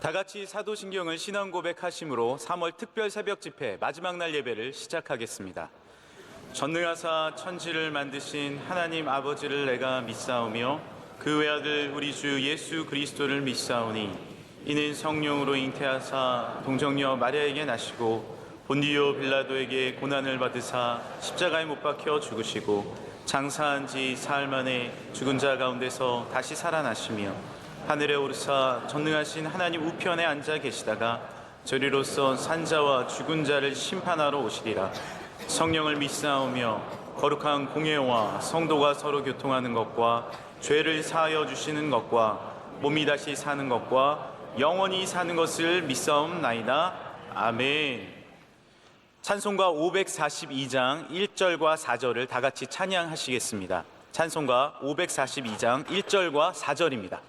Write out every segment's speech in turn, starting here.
다 같이 사도신경을 신앙 고백하심으로 3월 특별 새벽 집회 마지막 날 예배를 시작하겠습니다. 전능하사 천지를 만드신 하나님 아버지를 내가 믿사오며 그 외아들 우리 주 예수 그리스도를 믿사오니 이는 성령으로 잉태하사 동정녀 마리아에게 나시고 본디오 빌라도에게 고난을 받으사 십자가에 못 박혀 죽으시고 장사한 지 사흘 만에 죽은 자 가운데서 다시 살아나시며 하늘에 오르사 전능하신 하나님 우편에 앉아 계시다가 저리로서 산자와 죽은 자를 심판하러 오시리라. 성령을 믿사오며 거룩한 공예와 성도가 서로 교통하는 것과 죄를 사하여 주시는 것과 몸이 다시 사는 것과 영원히 사는 것을 믿사옵나이다. 아멘. 찬송가 542장 1절과 4절을 다 같이 찬양하시겠습니다. 찬송가 542장 1절과 4절입니다.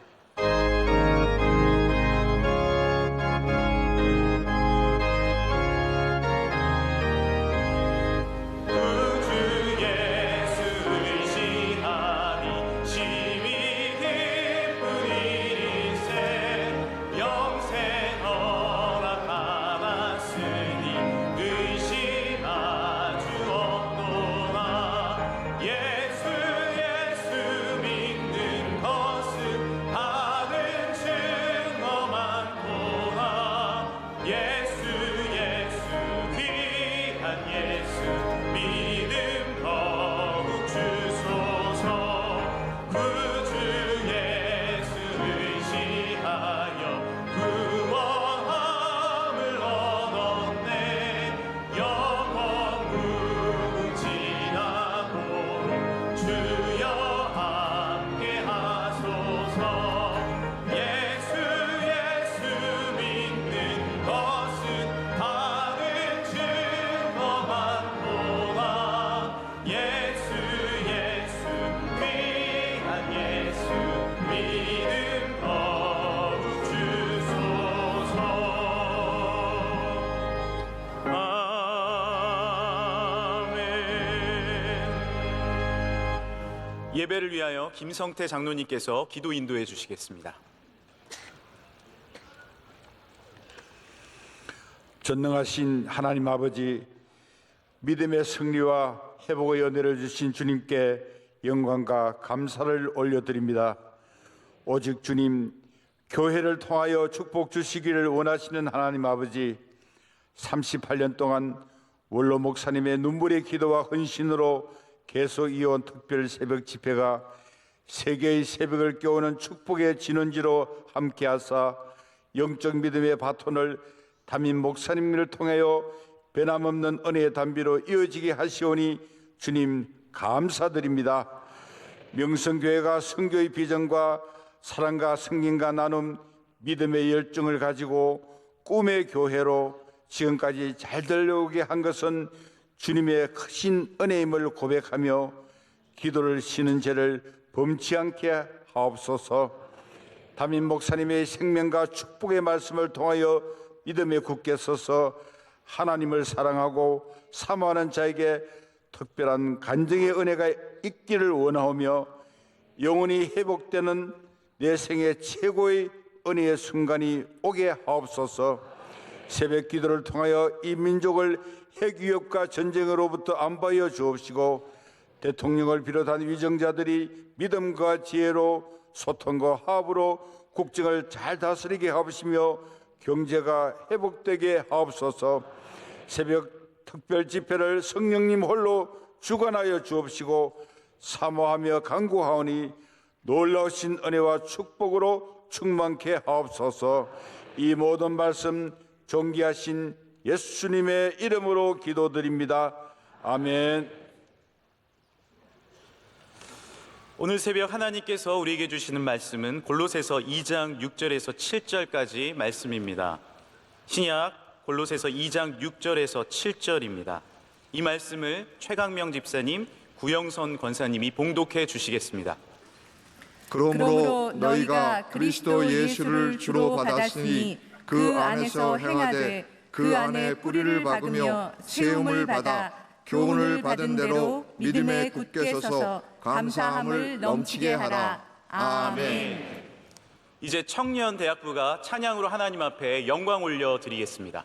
예배를 위하여 김성태 장로님께서 기도 인도해 주시겠습니다. 전능하신 하나님 아버지, 믿음의 승리와 회복의 은혜를 주신 주님께 영광과 감사를 올려드립니다. 오직 주님, 교회를 통하여 축복 주시기를 원하시는 하나님 아버지, 38년 동안 원로 목사님의 눈물의 기도와 헌신으로 계속 이어온 특별 새벽 집회가 세계의 새벽을 깨우는 축복의 진원지로 함께하사 영적 믿음의 바톤을 담임 목사님을 통하여 변함없는 은혜의 담비로 이어지게 하시오니 주님 감사드립니다. 명성교회가 선교의 비전과 사랑과 승진과 나눔, 믿음의 열정을 가지고 꿈의 교회로 지금까지 잘 되려오게 한 것은 주님의 크신 은혜임을 고백하며 기도를 쉬는 죄를 범치 않게 하옵소서. 담임 목사님의 생명과 축복의 말씀을 통하여 믿음에 굳게 서서 하나님을 사랑하고 사모하는 자에게 특별한 간증의 은혜가 있기를 원하오며 영원히 회복되는 내 생의 최고의 은혜의 순간이 오게 하옵소서. 새벽 기도를 통하여 이 민족을 핵위협과 전쟁으로부터 안보하여 주옵시고 대통령을 비롯한 위정자들이 믿음과 지혜로 소통과 화합으로 국정을 잘 다스리게 하옵시며 경제가 회복되게 하옵소서. 새벽 특별 집회를 성령님 홀로 주관하여 주옵시고 사모하며 간구하오니 놀라우신 은혜와 축복으로 충만케 하옵소서. 이 모든 말씀 존귀하신 예수님의 이름으로 기도드립니다. 아멘. 오늘 새벽 하나님께서 우리에게 주시는 말씀은 골로새서 2장 6절에서 7절까지 말씀입니다. 신약 골로새서 2장 6절에서 7절입니다. 이 말씀을 최강명 집사님, 구영선 권사님이 봉독해 주시겠습니다. 그러므로 너희가 그리스도 예수를 주로 받았으니 그 안에서 행하되 그 안에 뿌리를 박으며 세움을 받아 교훈을 받은 대로 믿음에 굳게 서서 감사함을 넘치게 하라. 아멘. 이제 청년대학부가 찬양으로 하나님 앞에 영광 올려드리겠습니다.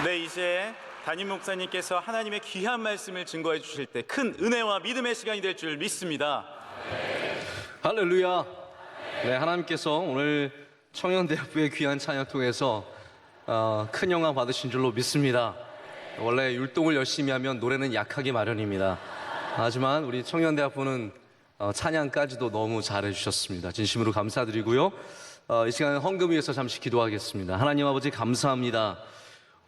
네, 이제 담임 목사님께서 하나님의 귀한 말씀을 증거해 주실 때 큰 은혜와 믿음의 시간이 될 줄 믿습니다. 할렐루야. 네, 하나님께서 오늘 청년대학부의 귀한 찬양 통해서 큰 영광 받으신 줄로 믿습니다. 원래 율동을 열심히 하면 노래는 약하기 마련입니다. 하지만 우리 청년대학부는 찬양까지도 너무 잘해 주셨습니다. 진심으로 감사드리고요. 이 시간 헌금 위해서 잠시 기도하겠습니다. 하나님 아버지 감사합니다.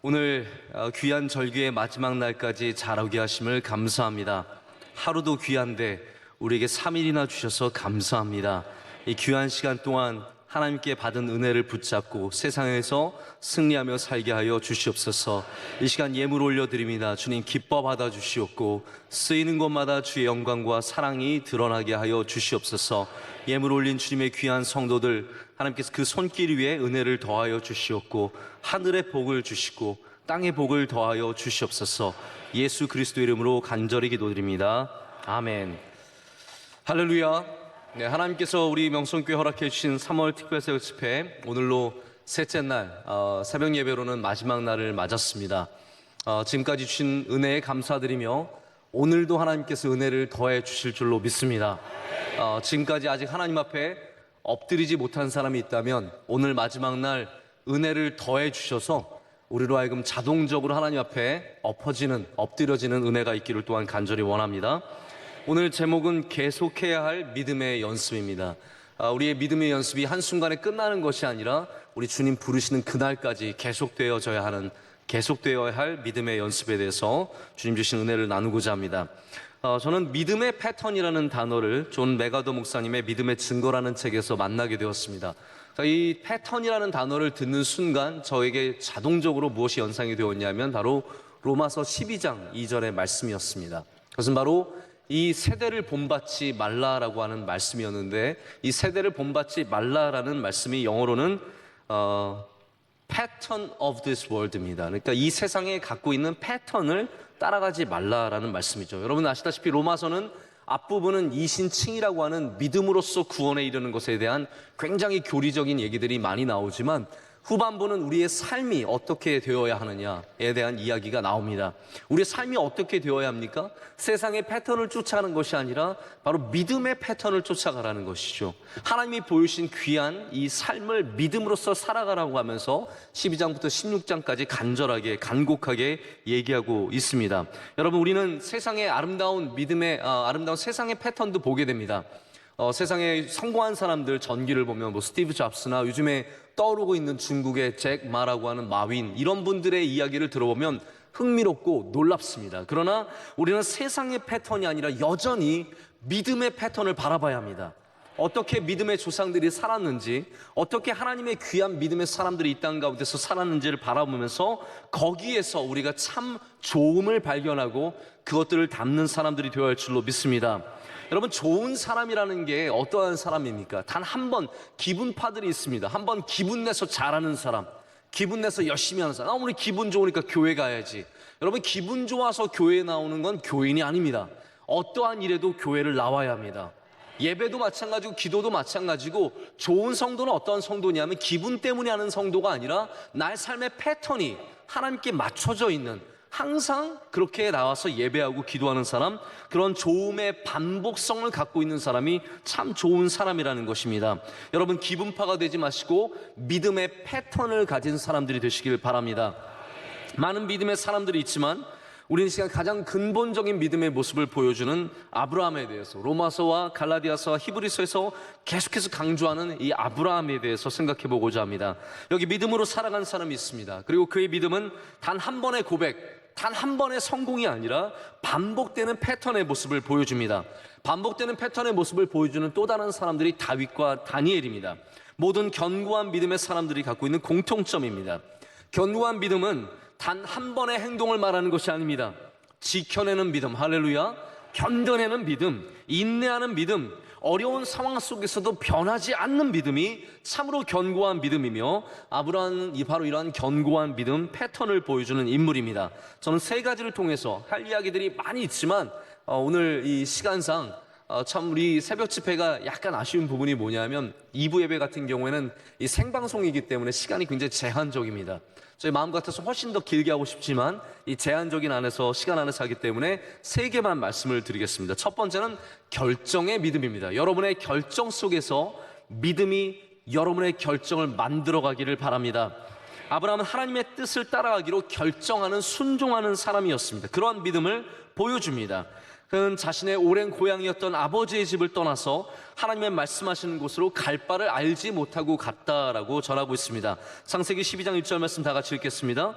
오늘 귀한 절기의 마지막 날까지 자라오게 하심을 감사합니다. 하루도 귀한데 우리에게 3일이나 주셔서 감사합니다. 이 귀한 시간 동안 하나님께 받은 은혜를 붙잡고 세상에서 승리하며 살게 하여 주시옵소서. 이 시간 예물 올려드립니다. 주님 기뻐 받아 주시옵고 쓰이는 곳마다 주의 영광과 사랑이 드러나게 하여 주시옵소서. 예물 올린 주님의 귀한 성도들, 하나님께서 그 손길 위에 은혜를 더하여 주시옵고 하늘의 복을 주시고 땅의 복을 더하여 주시옵소서. 예수 그리스도 이름으로 간절히 기도드립니다. 아멘. 할렐루야. 네, 하나님께서 우리 명성교회 허락해 주신 3월 특별새벽 집회, 오늘로 셋째 날, 새벽 예배로는 마지막 날을 맞았습니다. 지금까지 주신 은혜에 감사드리며 오늘도 하나님께서 은혜를 더해 주실 줄로 믿습니다. 지금까지 아직 하나님 앞에 엎드리지 못한 사람이 있다면 오늘 마지막 날 은혜를 더해 주셔서 우리로 하여금 자동적으로 하나님 앞에 엎드려지는 은혜가 있기를 또한 간절히 원합니다. 오늘 제목은 계속해야 할 믿음의 연습입니다. 우리의 믿음의 연습이 한순간에 끝나는 것이 아니라 우리 주님 부르시는 그날까지 계속되어야 할 믿음의 연습에 대해서 주님 주신 은혜를 나누고자 합니다. 저는 믿음의 패턴이라는 단어를 존 메가더 목사님의 믿음의 증거라는 책에서 만나게 되었습니다. 이 패턴이라는 단어를 듣는 순간 저에게 자동적으로 무엇이 연상이 되었냐면 바로 로마서 12장 2절의 말씀이었습니다. 그것은 바로 이 세대를 본받지 말라라고 하는 말씀이었는데, 이 세대를 본받지 말라라는 말씀이 영어로는 pattern of this world입니다. 그러니까 이 세상에 갖고 있는 패턴을 따라가지 말라라는 말씀이죠. 여러분 아시다시피 로마서는 앞부분은 이신칭이라고 하는 믿음으로써 구원에 이르는 것에 대한 굉장히 교리적인 얘기들이 많이 나오지만 후반부는 우리의 삶이 어떻게 되어야 하느냐에 대한 이야기가 나옵니다. 우리의 삶이 어떻게 되어야 합니까? 세상의 패턴을 쫓아가는 것이 아니라 바로 믿음의 패턴을 쫓아가라는 것이죠. 하나님이 보여주신 귀한 이 삶을 믿음으로써 살아가라고 하면서 12장부터 16장까지 간절하게 간곡하게 얘기하고 있습니다. 여러분, 우리는 세상의 아름다운 믿음의 아름다운 세상의 패턴도 보게 됩니다. 세상에 성공한 사람들 전기를 보면 뭐 스티브 잡스나 요즘에 떠오르고 있는 중국의 잭 마라고 하는 마윈, 이런 분들의 이야기를 들어보면 흥미롭고 놀랍습니다. 그러나 우리는 세상의 패턴이 아니라 여전히 믿음의 패턴을 바라봐야 합니다. 어떻게 믿음의 조상들이 살았는지, 어떻게 하나님의 귀한 믿음의 사람들이 이 땅 가운데서 살았는지를 바라보면서 거기에서 우리가 참 좋음을 발견하고 그것들을 담는 사람들이 되어야 할 줄로 믿습니다. 여러분, 좋은 사람이라는 게 어떠한 사람입니까? 단 한 번 기분파들이 있습니다. 한 번 기분 내서 잘하는 사람, 기분 내서 열심히 하는 사람. 우리 기분 좋으니까 교회 가야지. 여러분, 기분 좋아서 교회에 나오는 건 교인이 아닙니다. 어떠한 일에도 교회를 나와야 합니다. 예배도 마찬가지고 기도도 마찬가지고, 좋은 성도는 어떠한 성도냐면 기분 때문에 하는 성도가 아니라 나의 삶의 패턴이 하나님께 맞춰져 있는, 항상 그렇게 나와서 예배하고 기도하는 사람, 그런 좋음의 반복성을 갖고 있는 사람이 참 좋은 사람이라는 것입니다. 여러분, 기분파가 되지 마시고 믿음의 패턴을 가진 사람들이 되시길 바랍니다. 많은 믿음의 사람들이 있지만 우리는 이 시간 가장 근본적인 믿음의 모습을 보여주는 아브라함에 대해서, 로마서와 갈라디아서와 히브리서에서 계속해서 강조하는 이 아브라함에 대해서 생각해 보고자 합니다. 여기 믿음으로 살아간 사람이 있습니다. 그리고 그의 믿음은 단 한 번의 고백, 단 한 번의 성공이 아니라 반복되는 패턴의 모습을 보여줍니다. 반복되는 패턴의 모습을 보여주는 또 다른 사람들이 다윗과 다니엘입니다. 모든 견고한 믿음의 사람들이 갖고 있는 공통점입니다. 견고한 믿음은 단 한 번의 행동을 말하는 것이 아닙니다. 지켜내는 믿음, 할렐루야. 견뎌내는 믿음, 인내하는 믿음, 어려운 상황 속에서도 변하지 않는 믿음이 참으로 견고한 믿음이며, 아브라함은 바로 이러한 견고한 믿음 패턴을 보여주는 인물입니다. 저는 세 가지를 통해서 할 이야기들이 많이 있지만 오늘 이 시간상 참 우리 새벽 집회가 약간 아쉬운 부분이 뭐냐면 2부 예배 같은 경우에는 이 생방송이기 때문에 시간이 굉장히 제한적입니다. 저희 마음 같아서 훨씬 더 길게 하고 싶지만 이 제한적인 시간 안에서 하기 때문에 3개만 말씀을 드리겠습니다. 첫 번째는 결정의 믿음입니다. 여러분의 결정 속에서 믿음이 여러분의 결정을 만들어가기를 바랍니다. 아브라함은 하나님의 뜻을 따라가기로 결정하는, 순종하는 사람이었습니다. 그러한 믿음을 보여줍니다. 그는 자신의 오랜 고향이었던 아버지의 집을 떠나서 하나님의 말씀하시는 곳으로 갈 바를 알지 못하고 갔다라고 전하고 있습니다. 창세기 12장 1절 말씀 다 같이 읽겠습니다.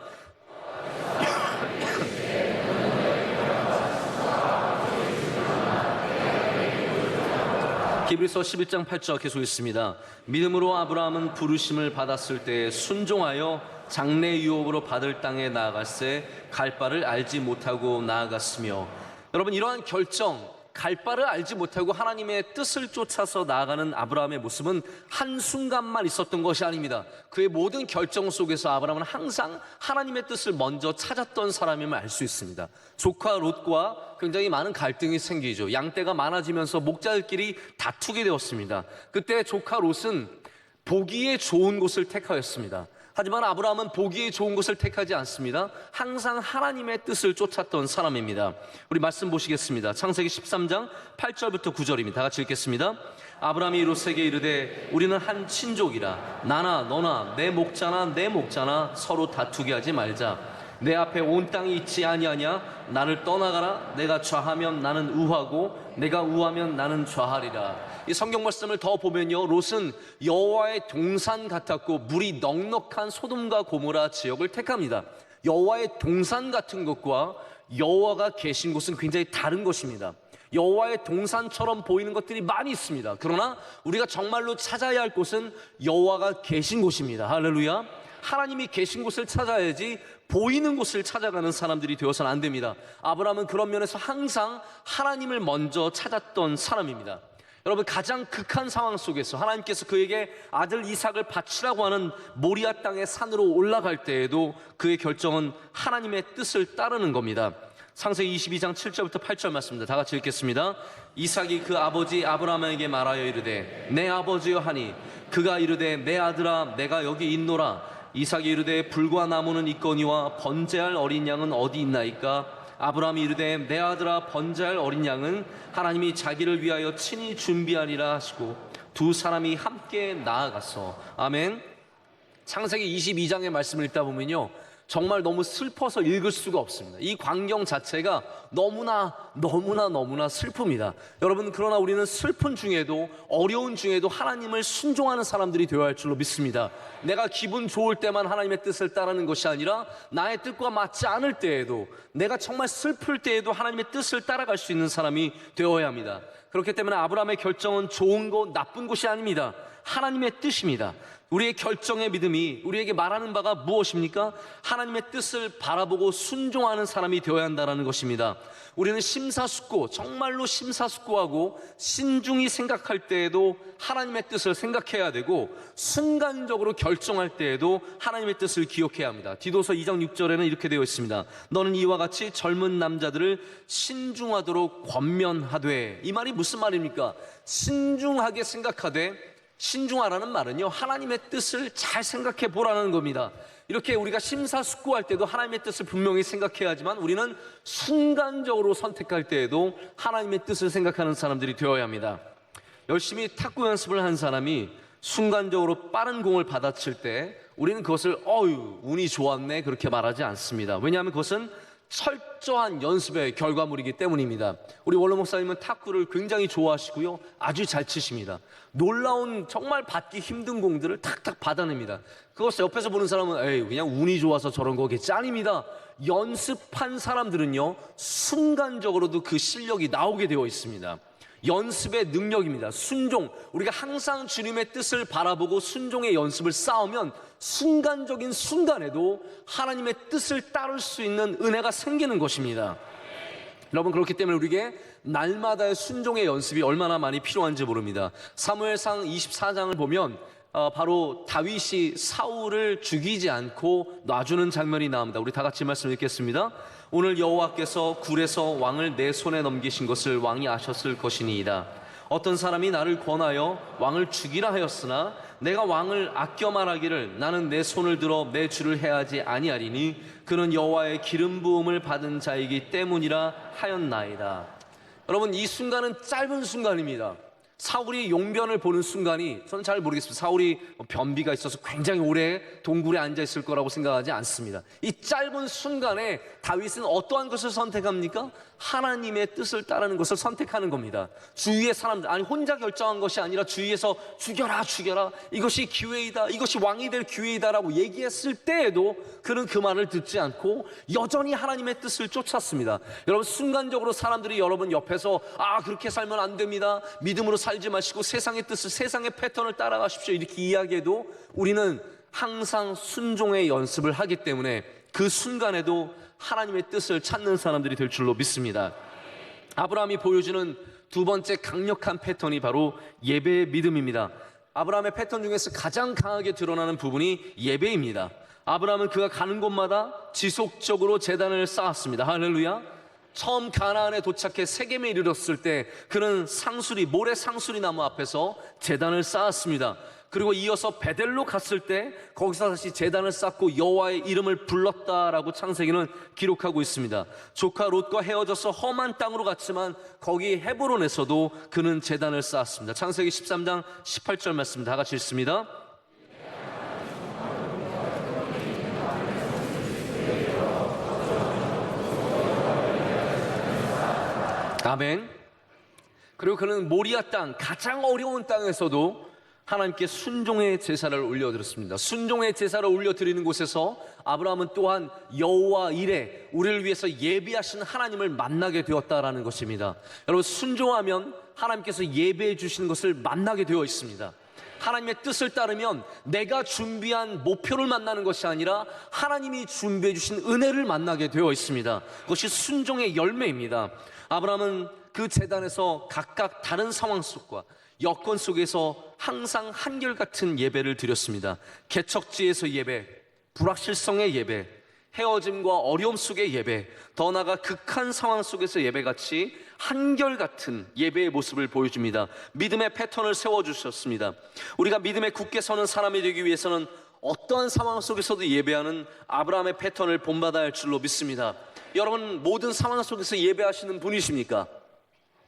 히브리서 11장 8절 계속 있습니다. 믿음으로 아브라함은 부르심을 받았을 때 순종하여 장래 유업으로 받을 땅에 나아갔세 갈 바를 알지 못하고 나아갔으며. 여러분, 이러한 결정, 갈 바를 알지 못하고 하나님의 뜻을 쫓아서 나아가는 아브라함의 모습은 한순간만 있었던 것이 아닙니다. 그의 모든 결정 속에서 아브라함은 항상 하나님의 뜻을 먼저 찾았던 사람임을 알 수 있습니다. 조카 롯과 굉장히 많은 갈등이 생기죠. 양떼가 많아지면서 목자들끼리 다투게 되었습니다. 그때 조카 롯은 보기에 좋은 곳을 택하였습니다. 하지만 아브라함은 보기에 좋은 곳을 택하지 않습니다. 항상 하나님의 뜻을 쫓았던 사람입니다. 우리 말씀 보시겠습니다. 창세기 13장 8절부터 9절입니다. 다 같이 읽겠습니다. 아브라함이 롯에게 이르되 우리는 한 친족이라 나나 너나 내 목자나 내 목자나 서로 다투게 하지 말자. 내 앞에 온 땅이 있지 아니하냐? 나를 떠나가라. 내가 좌하면 나는 우하고 내가 우하면 나는 좌하리라. 이 성경 말씀을 더 보면요, 롯은 여호와의 동산 같았고 물이 넉넉한 소돔과 고모라 지역을 택합니다. 여호와의 동산 같은 것과 여호와가 계신 곳은 굉장히 다른 것입니다. 여호와의 동산처럼 보이는 것들이 많이 있습니다. 그러나 우리가 정말로 찾아야 할 곳은 여호와가 계신 곳입니다. 할렐루야. 하나님이 계신 곳을 찾아야지 보이는 곳을 찾아가는 사람들이 되어서는 안 됩니다. 아브라함은 그런 면에서 항상 하나님을 먼저 찾았던 사람입니다. 여러분, 가장 극한 상황 속에서 하나님께서 그에게 아들 이삭을 바치라고 하는 모리아 땅의 산으로 올라갈 때에도 그의 결정은 하나님의 뜻을 따르는 겁니다. 창세기 22장 7절부터 8절 말씀입니다. 다 같이 읽겠습니다. 이삭이 그 아버지 아브라함에게 말하여 이르되 내 아버지여 하니 그가 이르되 내 아들아 내가 여기 있노라. 이삭이 이르되 불과 나무는 있거니와 번제할 어린 양은 어디 있나이까? 아브라함이 이르되 내 아들아 번제할 어린 양은 하나님이 자기를 위하여 친히 준비하리라 하시고 두 사람이 함께 나아갔어. 아멘. 창세기 22장의 말씀을 읽다 보면요, 정말 너무 슬퍼서 읽을 수가 없습니다. 이 광경 자체가 너무나 슬픕니다. 여러분, 그러나 우리는 슬픈 중에도 어려운 중에도 하나님을 순종하는 사람들이 되어야 할 줄로 믿습니다. 내가 기분 좋을 때만 하나님의 뜻을 따르는 것이 아니라 나의 뜻과 맞지 않을 때에도, 내가 정말 슬플 때에도 하나님의 뜻을 따라갈 수 있는 사람이 되어야 합니다. 그렇기 때문에 아브라함의 결정은 좋은 것, 나쁜 것이 아닙니다. 하나님의 뜻입니다. 우리의 결정의 믿음이 우리에게 말하는 바가 무엇입니까? 하나님의 뜻을 바라보고 순종하는 사람이 되어야 한다는 것입니다. 우리는 심사숙고, 정말로 심사숙고하고 신중히 생각할 때에도 하나님의 뜻을 생각해야 되고, 순간적으로 결정할 때에도 하나님의 뜻을 기억해야 합니다. 디도서 2장 6절에는 이렇게 되어 있습니다. 너는 이와 같이 젊은 남자들을 신중하도록 권면하되. 이 말이 무슨 말입니까? 신중하게 생각하되, 신중하라는 말은요, 하나님의 뜻을 잘 생각해 보라는 겁니다. 이렇게 우리가 심사숙고할 때도 하나님의 뜻을 분명히 생각해야 하지만, 우리는 순간적으로 선택할 때에도 하나님의 뜻을 생각하는 사람들이 되어야 합니다. 열심히 탁구 연습을 한 사람이 순간적으로 빠른 공을 받아칠 때 우리는 그것을 운이 좋았네 그렇게 말하지 않습니다. 왜냐하면 그것은 철저한 연습의 결과물이기 때문입니다. 우리 원로 목사님은 탁구를 굉장히 좋아하시고요, 아주 잘 치십니다. 놀라운, 정말 받기 힘든 공들을 탁탁 받아냅니다. 그것을 옆에서 보는 사람은 에이, 그냥 운이 좋아서 저런 거겠지. 아닙니다. 연습한 사람들은요, 순간적으로도 그 실력이 나오게 되어 있습니다. 연습의 능력입니다. 순종, 우리가 항상 주님의 뜻을 바라보고 순종의 연습을 쌓으면 순간적인 순간에도 하나님의 뜻을 따를 수 있는 은혜가 생기는 것입니다. 여러분, 그렇기 때문에 우리에게 날마다의 순종의 연습이 얼마나 많이 필요한지 모릅니다. 사무엘상 24장을 보면 바로 다윗이 사울을 죽이지 않고 놔주는 장면이 나옵니다. 우리 다 같이 말씀 읽겠습니다. 오늘 여호와께서 굴에서 왕을 내 손에 넘기신 것을 왕이 아셨을 것이니이다. 어떤 사람이 나를 권하여 왕을 죽이라 하였으나 내가 왕을 아껴 말하기를 나는 내 손을 들어 내 주를 해하지 아니하리니 그는 여호와의 기름 부음을 받은 자이기 때문이라 하였나이다. 여러분, 이 순간은 짧은 순간입니다. 사울이 용변을 보는 순간이, 저는 잘 모르겠습니다. 사울이 변비가 있어서 굉장히 오래 동굴에 앉아 있을 거라고 생각하지 않습니다. 이 짧은 순간에 다윗은 어떠한 것을 선택합니까? 하나님의 뜻을 따르는 것을 선택하는 겁니다. 주위의 사람들, 아니 혼자 결정한 것이 아니라 주위에서 죽여라 이것이 기회이다, 이것이 왕이 될 기회이다라고 얘기했을 때에도 그는 그 말을 듣지 않고 여전히 하나님의 뜻을 쫓았습니다. 여러분, 순간적으로 사람들이 여러분 옆에서 그렇게 살면 안 됩니다, 믿음으로 살지 마시고 세상의 뜻을, 세상의 패턴을 따라가십시오 이렇게 이야기해도 우리는 항상 순종의 연습을 하기 때문에 그 순간에도 하나님의 뜻을 찾는 사람들이 될 줄로 믿습니다. 아브라함이 보여주는 두 번째 강력한 패턴이 바로 예배의 믿음입니다. 아브라함의 패턴 중에서 가장 강하게 드러나는 부분이 예배입니다. 아브라함은 그가 가는 곳마다 지속적으로 제단을 쌓았습니다. 할렐루야. 처음 가나안에 도착해 세겜에 이르렀을 때 그는 모래 상수리 나무 앞에서 제단을 쌓았습니다. 그리고 이어서 베델로 갔을 때 거기서 다시 제단을 쌓고 여호와의 이름을 불렀다라고 창세기는 기록하고 있습니다. 조카 롯과 헤어져서 험한 땅으로 갔지만 거기 헤브론에서도 그는 제단을 쌓았습니다. 창세기 13장 18절 말씀 다 같이 읽습니다. 아멘. 그리고 그는 모리아 땅, 가장 어려운 땅에서도 하나님께 순종의 제사를 올려드렸습니다. 순종의 제사를 올려드리는 곳에서 아브라함은 또한 여호와 이레, 우리를 위해서 예비하신 하나님을 만나게 되었다라는 것입니다. 여러분, 순종하면 하나님께서 예배해 주시는 것을 만나게 되어 있습니다. 하나님의 뜻을 따르면 내가 준비한 목표를 만나는 것이 아니라 하나님이 준비해 주신 은혜를 만나게 되어 있습니다. 그것이 순종의 열매입니다. 아브라함은 그 제단에서 각각 다른 상황 속과 여건 속에서 항상 한결같은 예배를 드렸습니다. 개척지에서 예배, 불확실성의 예배, 헤어짐과 어려움 속의 예배, 더 나아가 극한 상황 속에서 예배같이 한결같은 예배의 모습을 보여줍니다. 믿음의 패턴을 세워주셨습니다. 우리가 믿음에 굳게 서는 사람이 되기 위해서는 어떠한 상황 속에서도 예배하는 아브라함의 패턴을 본받아야 할 줄로 믿습니다. 여러분, 모든 상황 속에서 예배하시는 분이십니까?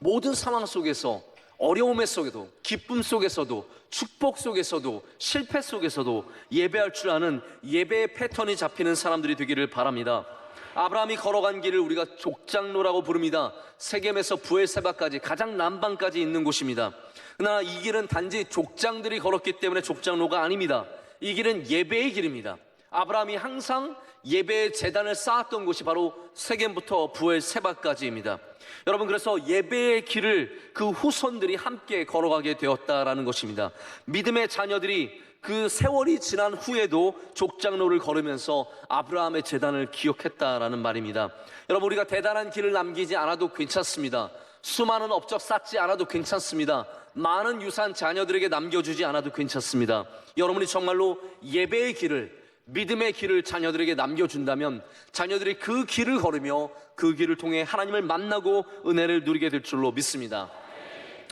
모든 상황 속에서, 어려움 속에도, 기쁨 속에서도, 축복 속에서도, 실패 속에서도 예배할 줄 아는 예배의 패턴이 잡히는 사람들이 되기를 바랍니다. 아브라함이 걸어간 길을 우리가 족장로라고 부릅니다. 세겜에서 부엘세바까지, 가장 남방까지 있는 곳입니다. 그러나 이 길은 단지 족장들이 걸었기 때문에 족장로가 아닙니다. 이 길은 예배의 길입니다. 아브라함이 항상 예배의 제단을 쌓았던 곳이 바로 세겜부터 부엘세바까지입니다. 여러분, 그래서 예배의 길을 그 후손들이 함께 걸어가게 되었다라는 것입니다. 믿음의 자녀들이 그 세월이 지난 후에도 족장로를 걸으면서 아브라함의 제단을 기억했다라는 말입니다. 여러분, 우리가 대단한 길을 남기지 않아도 괜찮습니다. 수많은 업적 쌓지 않아도 괜찮습니다. 많은 유산 자녀들에게 남겨주지 않아도 괜찮습니다. 여러분이 정말로 예배의 길을, 믿음의 길을 자녀들에게 남겨준다면 자녀들이 그 길을 걸으며 그 길을 통해 하나님을 만나고 은혜를 누리게 될 줄로 믿습니다.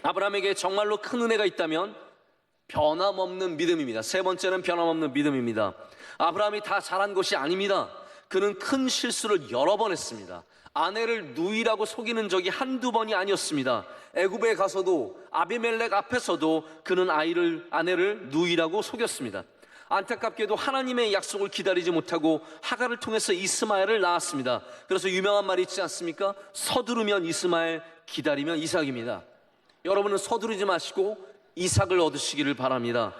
아브라함에게 정말로 큰 은혜가 있다면 변함없는 믿음입니다. 세 번째는 변함없는 믿음입니다. 아브라함이 다 잘한 것이 아닙니다. 그는 큰 실수를 여러 번 했습니다. 아내를 누이라고 속이는 적이 한두 번이 아니었습니다. 애굽에 가서도 아비멜렉 앞에서도 그는 아내를 누이라고 속였습니다. 안타깝게도 하나님의 약속을 기다리지 못하고 하갈을 통해서 이스마엘을 낳았습니다. 그래서 유명한 말이 있지 않습니까? 서두르면 이스마엘, 기다리면 이삭입니다. 여러분은 서두르지 마시고 이삭을 얻으시기를 바랍니다.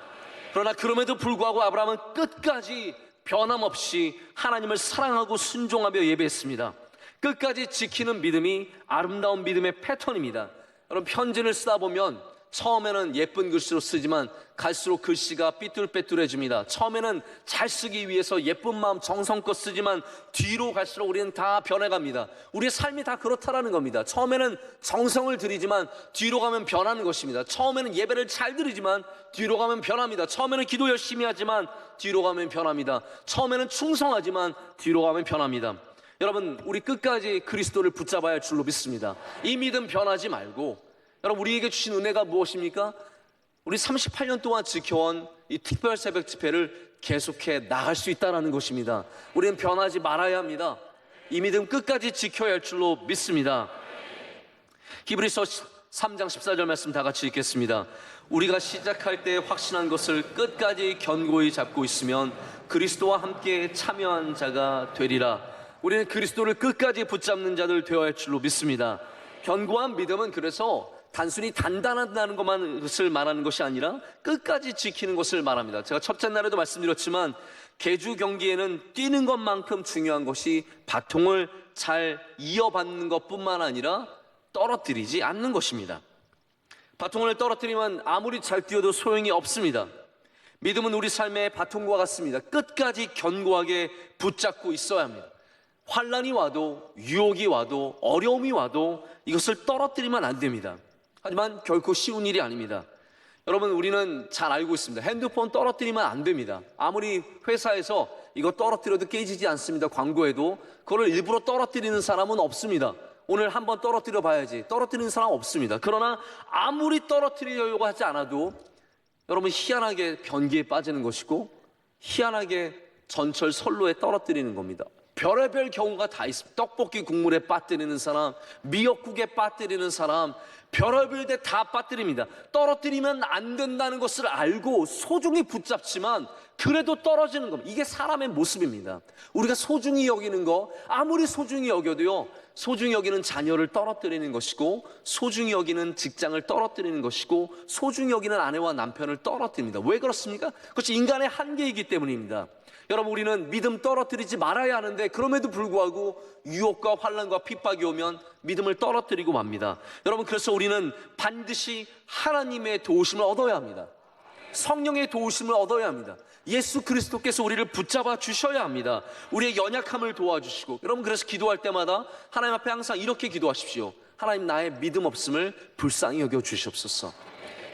그러나 그럼에도 불구하고 아브라함은 끝까지 변함없이 하나님을 사랑하고 순종하며 예배했습니다. 끝까지 지키는 믿음이 아름다운 믿음의 패턴입니다. 여러분, 편지를 쓰다 보면 처음에는 예쁜 글씨로 쓰지만 갈수록 글씨가 삐뚤빼뚤해집니다. 처음에는 잘 쓰기 위해서 예쁜 마음 정성껏 쓰지만 뒤로 갈수록 우리는 다 변해갑니다. 우리의 삶이 다 그렇다라는 겁니다. 처음에는 정성을 들이지만 뒤로 가면 변하는 것입니다. 처음에는 예배를 잘 드리지만 뒤로 가면 변합니다. 처음에는 기도 열심히 하지만 뒤로 가면 변합니다. 처음에는 충성하지만 뒤로 가면 변합니다. 여러분, 우리 끝까지 그리스도를 붙잡아야 할 줄로 믿습니다. 이 믿음 변하지 말고, 여러분, 우리에게 주신 은혜가 무엇입니까? 우리 38년 동안 지켜온 이 특별 새벽 집회를 계속해 나갈 수 있다는 것입니다. 우리는 변하지 말아야 합니다. 이 믿음 끝까지 지켜야 할 줄로 믿습니다. 히브리서 3장 14절 말씀 다 같이 읽겠습니다. 우리가 시작할 때 확신한 것을 끝까지 견고히 잡고 있으면 그리스도와 함께 참여한 자가 되리라. 우리는 그리스도를 끝까지 붙잡는 자들 되어야 할 줄로 믿습니다. 견고한 믿음은 그래서 단순히 단단하다는 것을 말하는 것이 아니라 끝까지 지키는 것을 말합니다. 제가 첫째 날에도 말씀드렸지만 계주 경기에는 뛰는 것만큼 중요한 것이 바통을 잘 이어받는 것뿐만 아니라 떨어뜨리지 않는 것입니다. 바통을 떨어뜨리면 아무리 잘 뛰어도 소용이 없습니다. 믿음은 우리 삶의 바통과 같습니다. 끝까지 견고하게 붙잡고 있어야 합니다. 환난이 와도, 유혹이 와도, 어려움이 와도 이것을 떨어뜨리면 안 됩니다. 하지만 결코 쉬운 일이 아닙니다. 여러분, 우리는 잘 알고 있습니다. 핸드폰 떨어뜨리면 안 됩니다. 아무리 회사에서 이거 떨어뜨려도 깨지지 않습니다. 광고에도 그걸 일부러 떨어뜨리는 사람은 없습니다. 오늘 한번 떨어뜨려 봐야지, 떨어뜨리는 사람 없습니다. 그러나 아무리 떨어뜨리려고 하지 않아도 여러분, 희한하게 변기에 빠지는 것이고 희한하게 전철 선로에 떨어뜨리는 겁니다. 별의별 경우가 다 있습니다. 떡볶이 국물에 빠뜨리는 사람, 미역국에 빠뜨리는 사람, 별의별 데 다 빠뜨립니다. 떨어뜨리면 안 된다는 것을 알고 소중히 붙잡지만 그래도 떨어지는 겁니다. 이게 사람의 모습입니다. 우리가 소중히 여기는 거, 아무리 소중히 여겨도요, 소중히 여기는 자녀를 떨어뜨리는 것이고, 소중히 여기는 직장을 떨어뜨리는 것이고, 소중히 여기는 아내와 남편을 떨어뜨립니다. 왜 그렇습니까? 그것이 인간의 한계이기 때문입니다. 여러분, 우리는 믿음 떨어뜨리지 말아야 하는데 그럼에도 불구하고 유혹과 환난과 핍박이 오면 믿음을 떨어뜨리고 맙니다. 여러분, 그래서 우리는 반드시 하나님의 도우심을 얻어야 합니다. 성령의 도우심을 얻어야 합니다. 예수 그리스도께서 우리를 붙잡아 주셔야 합니다. 우리의 연약함을 도와주시고, 여러분, 그래서 기도할 때마다 하나님 앞에 항상 이렇게 기도하십시오. 하나님, 나의 믿음 없음을 불쌍히 여겨 주시옵소서.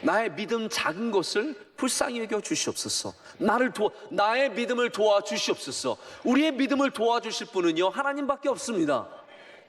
나의 믿음 작은 것을 불쌍히 여겨 주시옵소서. 나의 믿음을 도와주시옵소서. 우리의 믿음을 도와주실 분은요, 하나님밖에 없습니다.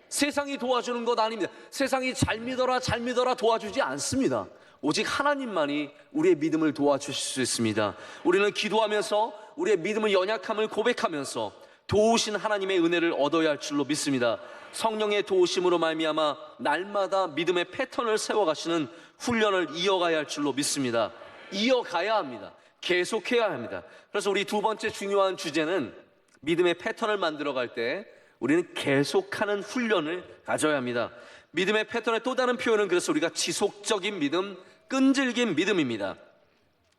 세상이 도와주는 것 아닙니다. 세상이 잘 믿어라 도와주지 않습니다. 오직 하나님만이 우리의 믿음을 도와주실 수 있습니다. 우리는 기도하면서 우리의 믿음의 연약함을 고백하면서 도우신 하나님의 은혜를 얻어야 할 줄로 믿습니다. 성령의 도우심으로 말미암아 날마다 믿음의 패턴을 세워가시는 훈련을 이어가야 할 줄로 믿습니다. 이어가야 합니다. 계속해야 합니다. 그래서 우리 두 번째 중요한 주제는 믿음의 패턴을 만들어갈 때 우리는 계속하는 훈련을 가져야 합니다. 믿음의 패턴의 또 다른 표현은 그래서 우리가 지속적인 믿음, 끈질긴 믿음입니다.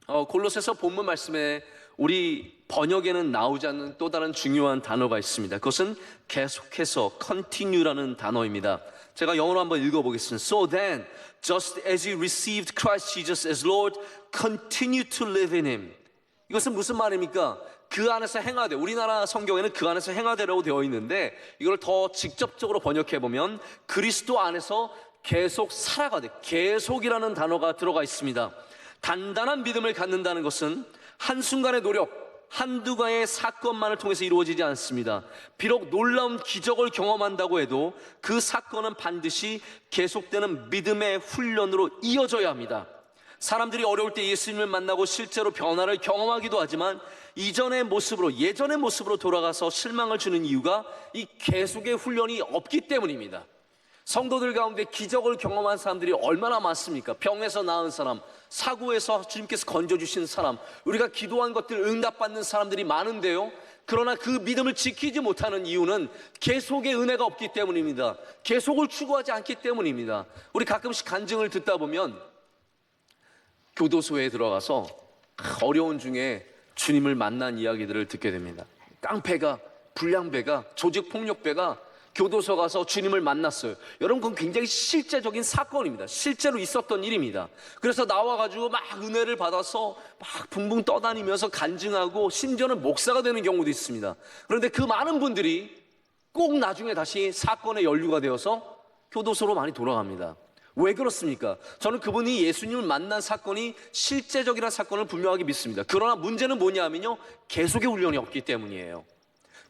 골로새서 본문 말씀에 우리 번역에는 나오지 않는 또 다른 중요한 단어가 있습니다. 그것은 계속해서 continue라는 단어입니다. 제가 영어로 한번 읽어보겠습니다. So then, just as you received Christ Jesus as Lord, continue to live in Him. 이것은 무슨 말입니까? 그 안에서 행하되, 우리나라 성경에는 그 안에서 행하되라고 되어 있는데 이걸 더 직접적으로 번역해보면 그리스도 안에서 계속 살아가되, 계속이라는 단어가 들어가 있습니다. 단단한 믿음을 갖는다는 것은 한순간의 노력, 한두 가지의 사건만을 통해서 이루어지지 않습니다. 비록 놀라운 기적을 경험한다고 해도 그 사건은 반드시 계속되는 믿음의 훈련으로 이어져야 합니다. 사람들이 어려울 때 예수님을 만나고 실제로 변화를 경험하기도 하지만 예전의 모습으로 돌아가서 실망을 주는 이유가 이 계속의 훈련이 없기 때문입니다. 성도들 가운데 기적을 경험한 사람들이 얼마나 많습니까? 병에서 나은 사람, 사고에서 주님께서 건져주신 사람, 우리가 기도한 것들 응답받는 사람들이 많은데요, 그러나 그 믿음을 지키지 못하는 이유는 계속의 은혜가 없기 때문입니다. 계속을 추구하지 않기 때문입니다. 우리 가끔씩 간증을 듣다 보면 교도소에 들어가서 어려운 중에 주님을 만난 이야기들을 듣게 됩니다. 깡패가, 불량배가, 조직폭력배가 교도소 가서 주님을 만났어요. 여러분, 그건 굉장히 실제적인 사건입니다. 실제로 있었던 일입니다. 그래서 나와가지고 막 은혜를 받아서 막 붕붕 떠다니면서 간증하고 심지어는 목사가 되는 경우도 있습니다. 그런데 그 많은 분들이 꼭 나중에 다시 사건에 연루가 되어서 교도소로 많이 돌아갑니다. 왜 그렇습니까? 저는 그분이 예수님을 만난 사건이 실제적이라는 사건을 분명하게 믿습니다. 그러나 문제는 뭐냐면요, 계속의 훈련이 없기 때문이에요.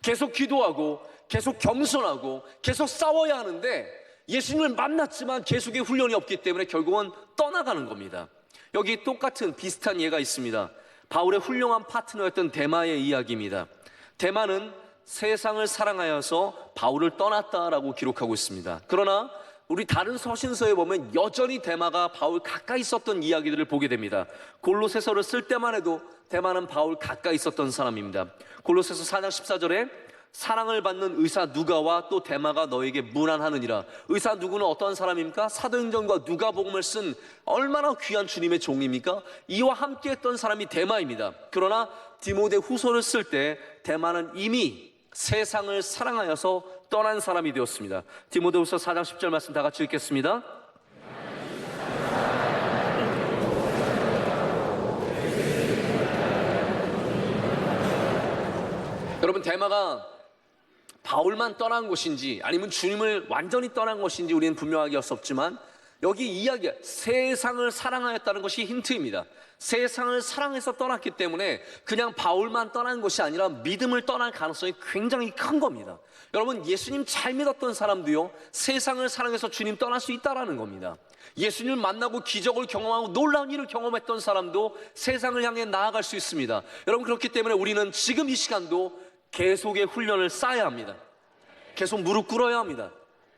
계속 기도하고 계속 겸손하고 계속 싸워야 하는데 예수님을 만났지만 계속의 훈련이 없기 때문에 결국은 떠나가는 겁니다. 여기 똑같은 비슷한 예가 있습니다. 바울의 훌륭한 파트너였던 데마의 이야기입니다. 데마는 세상을 사랑하여서 바울을 떠났다라고 기록하고 있습니다. 그러나 우리 다른 서신서에 보면 여전히 데마가 바울 가까이 있었던 이야기들을 보게 됩니다. 골로새서를 쓸 때만 해도 데마는 바울 가까이 있었던 사람입니다. 골로새서 4장 14절에 사랑을 받는 의사 누가와 또 데마가 너에게 문안하느니라. 의사 누구는 어떤 사람입니까? 사도행전과 누가복음을 쓴 얼마나 귀한 주님의 종입니까? 이와 함께 했던 사람이 데마입니다. 그러나 디모데 후서를 쓸 때 데마는 이미 세상을 사랑하여서 떠난 사람이 되었습니다. 디모데후서 4장 10절 말씀 다 같이 읽겠습니다. 여러분, 데마가 바울만 떠난 것인지 아니면 주님을 완전히 떠난 것인지 우리는 분명하게 할 수 없지만 여기 이야기가 세상을 사랑하였다는 것이 힌트입니다. 세상을 사랑해서 떠났기 때문에 그냥 바울만 떠난 것이 아니라 믿음을 떠날 가능성이 굉장히 큰 겁니다. 여러분, 예수님 잘 믿었던 사람도요, 세상을 사랑해서 주님 떠날 수 있다라는 겁니다. 예수님을 만나고 기적을 경험하고 놀라운 일을 경험했던 사람도 세상을 향해 나아갈 수 있습니다. 여러분, 그렇기 때문에 우리는 지금 이 시간도 계속의 훈련을 쌓아야 합니다. 계속 무릎 꿇어야 합니다.